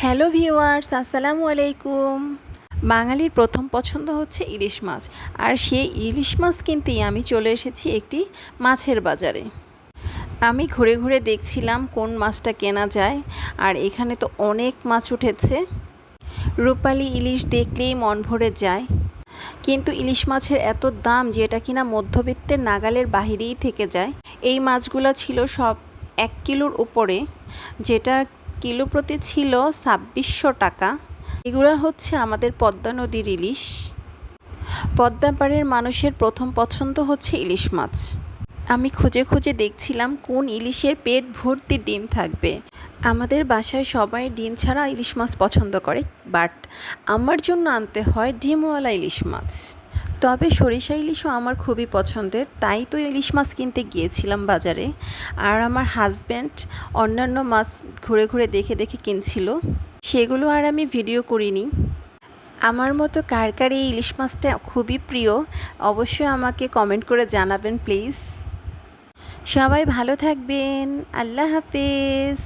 Hello viewers, আসসালামু আলাইকুম। বাঙালির প্রথম পছন্দ হচ্ছে ইলিশ মাছ, আর সেই ইলিশ মাছ কিনতেই আমি চলে এসেছি একটি মাছের বাজারে। আমি ঘুরে ঘুরে দেখছিলাম কোন মাছটা কেনা যায়, আর এখানে তো অনেক মাছ উঠেছে। রূপালি ইলিশ দেখলেই মন ভরে যায়, কিন্তু ইলিশ মাছের এত দাম যে এটা কিনা মধ্যবিত্তের নাগালের বাহিরেই থেকে যায়। এই মাছগুলো ছিল সব 1 কিলোর উপরে, যেটা কিলো প্রতি ছিল 2600 টাকা। এগুলো হচ্ছে আমাদের পদ্মা নদীর ইলিশ। পদ্মা পাড়ের মানুষের প্রথম পছন্দ হচ্ছে ইলিশ মাছ। আমি খুঁজে খুঁজে দেখছিলাম কোন ইলিশের পেট ভর্তি ডিম থাকবে। আমাদের বাসায় সবাই ডিম ছাড়া ইলিশ মাছ পছন্দ করে, বাট আমার জন্য আনতে হয় ডিমওয়ালা ইলিশ মাছ। তবে সরিষা ইলিশও আমার খুবই পছন্দের, তাই তো ইলিশ মাছ কিনতে গিয়েছিলাম বাজারে। আর আমার হাজব্যান্ড অন্যান্য মাছ ঘুরে ঘুরে দেখে দেখে কিনছিল, সেগুলো আর আমি ভিডিও করিনি। আমার মতো কার কার এই ইলিশ মাছটা খুবই প্রিয়, অবশ্যই আমাকে কমেন্ট করে জানাবেন প্লিজ। সবাই ভালো থাকবেন। আল্লাহ হাফেজ।